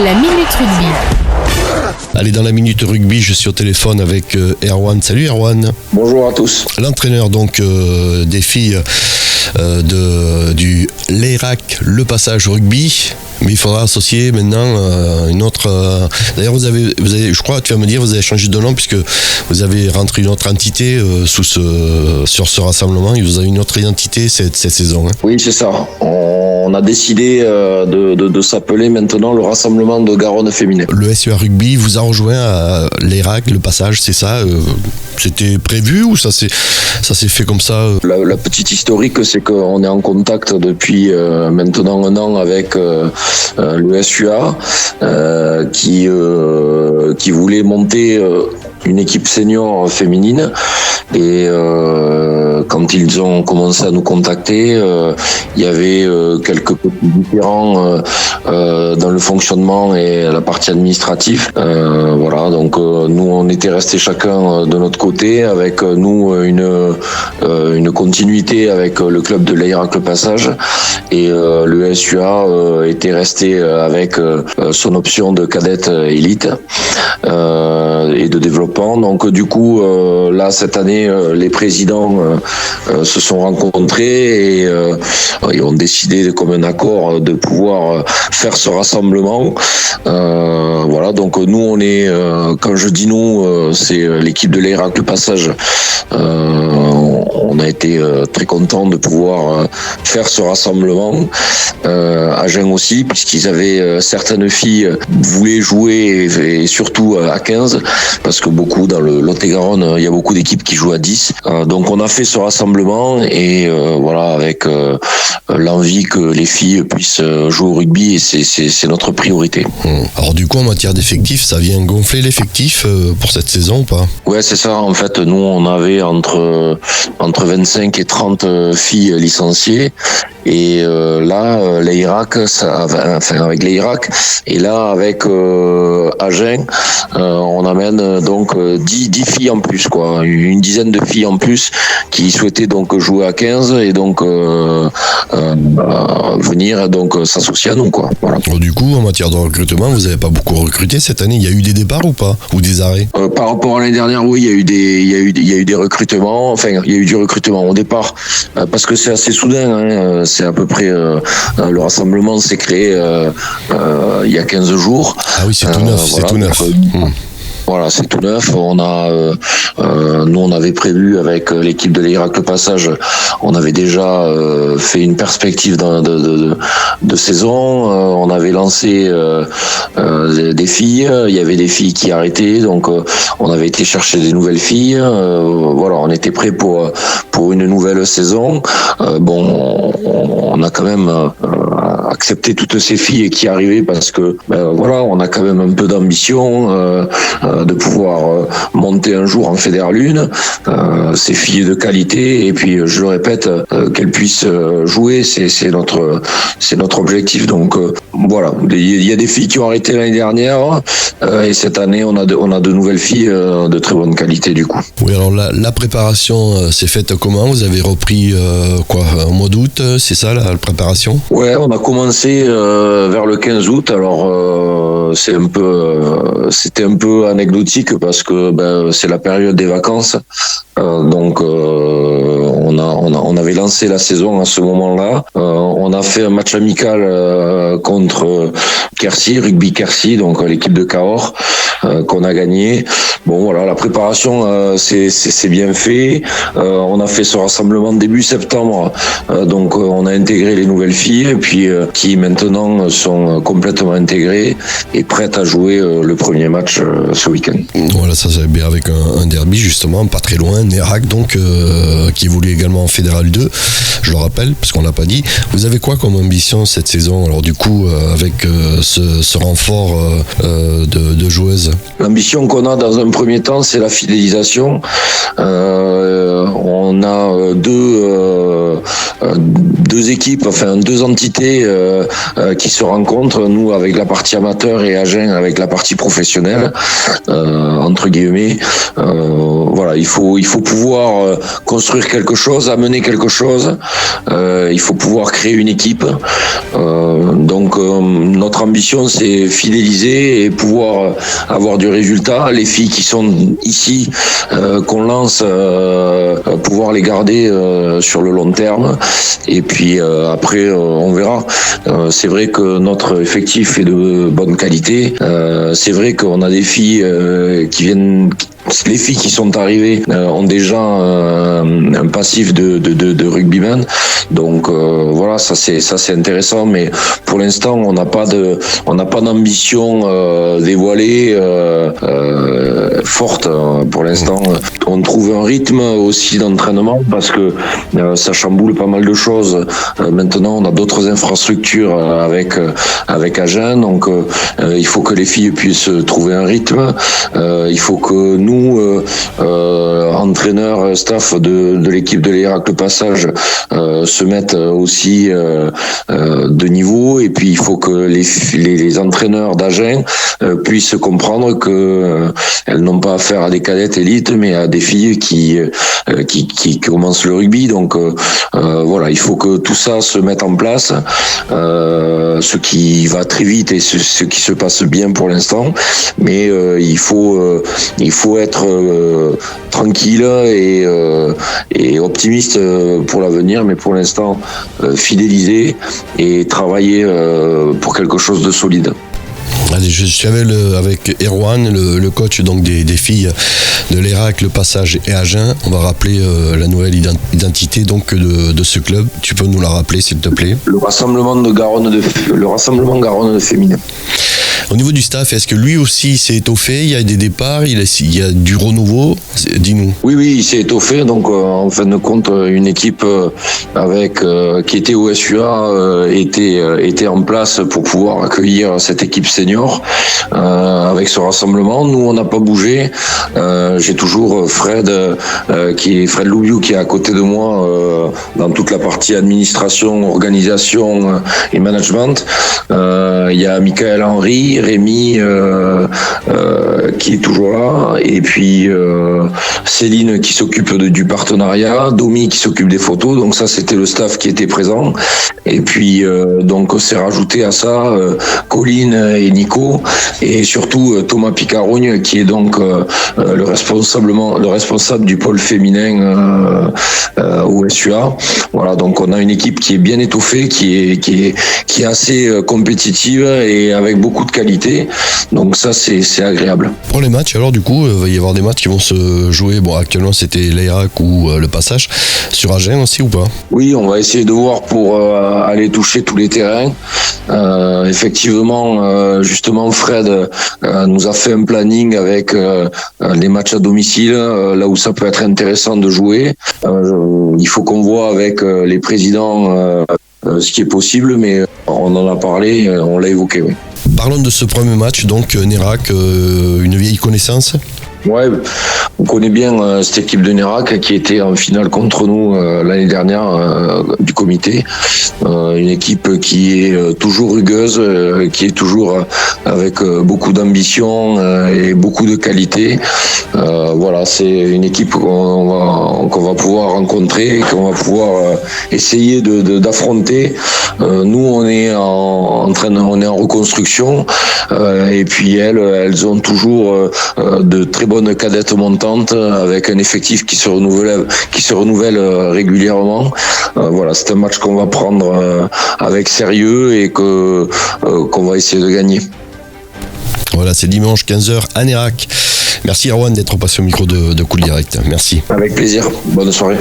La Minute Rugby. Allez, dans la Minute Rugby, je suis au téléphone avec Erwan. Salut Erwan. Bonjour à tous. L'entraîneur donc des filles du l'Irak, le passage rugby. Mais il faudra associer maintenant une autre... D'ailleurs, vous avez, je crois, tu vas me dire, vous avez changé de nom puisque vous avez rentré une autre entité sur ce rassemblement. Et vous avez une autre identité cette saison. Hein. Oui, c'est ça. On a décidé de s'appeler maintenant le Rassemblement de Garonne Féminin. Le SUA Rugby vous a rejoint à l'Irak, le passage, c'est ça c'était prévu ou ça s'est fait comme ça La petite historique, c'est qu'on est en contact depuis maintenant un an avec le SUA qui voulait monter une équipe senior féminine et quand ils ont commencé à nous contacter, il y avait quelques petits différends dans le fonctionnement et la partie administrative. Voilà, donc nous on était restés chacun de notre côté avec nous une continuité avec le club de l'Irak le Passage et le SUA était resté avec son option de cadette élite et de développement. Donc du coup là cette année les présidents se sont rencontrés et ont décidé comme un accord de pouvoir faire ce rassemblement. Voilà, donc nous on est quand je dis nous c'est l'équipe de l'Irak le Passage. On a été très contents de pouvoir faire ce rassemblement. Agen aussi, puisqu'ils avaient certaines filles voulaient jouer et surtout à 15, parce que beaucoup dans le Lot-et-Garonne, il y a beaucoup d'équipes qui jouent à 10. Donc on a fait ce rassemblement et voilà, avec l'envie que les filles puissent jouer au rugby et c'est notre priorité. Alors du coup en matière d'effectifs, ça vient gonfler l'effectif pour cette saison ou pas ? Ouais, c'est ça. En fait, nous on avait entre 25 et 30 filles licenciées et là l'Irak, avec l'Irak et là avec Agen, on amène donc 10 filles en plus, quoi, une dizaine de filles en plus qui souhaitaient donc jouer à 15 et donc venir donc s'associer à nous, quoi. Voilà. Alors, du coup en matière de recrutement, vous n'avez pas beaucoup recruté cette année. Il y a eu des départs ou pas, ou des arrêts? Par rapport à l'année dernière, oui, il y a eu des recrutements. Enfin, il y a eu du recrutement au départ parce que c'est assez soudain. Hein, c'est à peu près le rassemblement s'est créé il y a 15 jours. Ah oui, c'est tout neuf. Voilà, c'est tout neuf. Voilà, c'est tout neuf. On a, nous, on avait prévu avec l'équipe de l'Irak le Passage, on avait déjà fait une perspective de saison. On avait lancé des filles. Il y avait des filles qui arrêtaient, donc on avait été chercher des nouvelles filles. Voilà, on était prêt pour une nouvelle saison. Bon, on a quand même accepté toutes ces filles qui arrivaient parce que voilà, on a quand même un peu d'ambition de pouvoir monter un jour en Fédéral 1, ces filles de qualité, et puis je le répète, qu'elles puissent jouer, c'est notre objectif. Donc voilà, il y a des filles qui ont arrêté l'année dernière et cette année on a de nouvelles filles de très bonne qualité du coup. Oui, alors la préparation s'est faite comment? Vous avez repris au mois d'août, c'est ça la préparation? Ouais, on a commencé vers le 15 août. Alors c'était un peu anecdotique parce que c'est la période des vacances. Donc on avait lancé la saison à ce moment-là. On a fait un match amical contre Quercy, Rugby Quercy, donc l'équipe de Cahors, qu'on a gagné. Bon voilà, la préparation c'est bien fait. On a fait ce rassemblement début septembre. Donc on a intégré les nouvelles filles et puis qui maintenant sont complètement intégrées et prêtes à jouer le premier match ce week-end. Voilà, ça c'est bien avec un derby justement, pas très loin, Nérac donc, qui évolue également en Fédéral 2, je le rappelle, parce qu'on l'a pas dit. Vous avez quoi comme ambition cette saison, alors du coup, avec ce renfort de joueuses? L'ambition qu'on a dans un premier temps, c'est la fidélisation. On a deux équipes, enfin deux entités qui se rencontrent, nous avec la partie amateur et Agen avec la partie professionnelle, entre guillemets. Voilà, il faut pouvoir construire quelque chose chose, amener quelque chose. Il faut pouvoir créer une équipe. Donc notre ambition, c'est fidéliser et pouvoir avoir du résultat. Les filles qui sont ici, qu'on lance, pouvoir les garder sur le long terme. Et puis après, on verra. C'est vrai que notre effectif est de bonne qualité. C'est vrai qu'on a des filles qui viennent. Les filles qui sont arrivées ont déjà un passif de rugbyman, donc voilà, ça c'est intéressant, mais pour l'instant on n'a pas d'ambition dévoilée forte. Pour l'instant, on trouve un rythme aussi d'entraînement parce que ça chamboule pas mal de choses. Maintenant, on a d'autres infrastructures avec Agen, donc il faut que les filles puissent trouver un rythme. Il faut que nous, entraîneurs, staff de l'équipe de l'Irak Le Passage, se mettent aussi de niveau, et puis il faut que les entraîneurs d'Agen puissent comprendre que elles n'ont pas affaire à des cadettes élites, mais à des filles qui commencent le rugby. Donc voilà, il faut que tout ça se mette en place, ce qui va très vite et ce qui se passe bien pour l'instant, mais il faut être tranquille et optimiste pour l'avenir, mais pour l'instant fidéliser et travailler pour quelque chose de solide. Allez, je suis avec Erwan, le coach donc des filles de l'Irak, Le Passage et Agen. On va rappeler la nouvelle identité donc de ce club. Tu peux nous la rappeler, s'il te plaît? Le rassemblement Garonne de féminin. Au niveau du staff, est-ce que lui aussi s'est étoffé? Il y a des départs, il y a du renouveau? Dis-nous. Oui, il s'est étoffé. Donc, en fin de compte, une équipe qui était au SUA était en place pour pouvoir accueillir cette équipe senior avec ce rassemblement. Nous, on n'a pas bougé. J'ai toujours Fred Loubiou qui est à côté de moi dans toute la partie administration, organisation et management. Il y a Michael Henry, Rémi qui est toujours là, et puis Céline qui s'occupe du partenariat, Domi qui s'occupe des photos. Donc ça, c'était le staff qui était présent, et puis donc on s'est rajouté à ça Colline et Nico, et surtout Thomas Picarogne qui est donc le responsable du pôle féminin au SUA. Voilà, donc on a une équipe qui est bien étoffée, qui est assez compétitive et avec beaucoup de qualité. Donc ça, c'est agréable. Pour les matchs, alors du coup, il va y avoir des matchs qui vont se jouer. Bon, actuellement c'était l'Irak ou Le Passage. Sur Agen aussi ou pas? Oui, on va essayer de voir pour aller toucher tous les terrains. Effectivement, justement, Fred nous a fait un planning avec les matchs à domicile, là où ça peut être intéressant de jouer. Il faut qu'on voit avec les présidents ce qui est possible, mais on en a parlé, on l'a évoqué, oui. Parlons de ce premier match, donc Nérac, une vieille connaissance. Ouais, on connaît bien cette équipe de Nérac qui était en finale contre nous l'année dernière du comité. Une équipe qui est toujours rugueuse, qui est toujours avec beaucoup d'ambition et beaucoup de qualité. Voilà, c'est une équipe qu'on va pouvoir rencontrer, qu'on va pouvoir essayer d'affronter. Nous, on est en reconstruction, et puis elles ont toujours de très bonnes cadettes montantes avec un effectif qui se renouvelle régulièrement. Voilà, c'est un match qu'on va prendre avec sérieux et qu'on va essayer de gagner. Voilà, c'est dimanche 15h à Nérac. Merci Erwan d'être passé au micro de Cool Direct. Merci. Avec plaisir. Bonne soirée.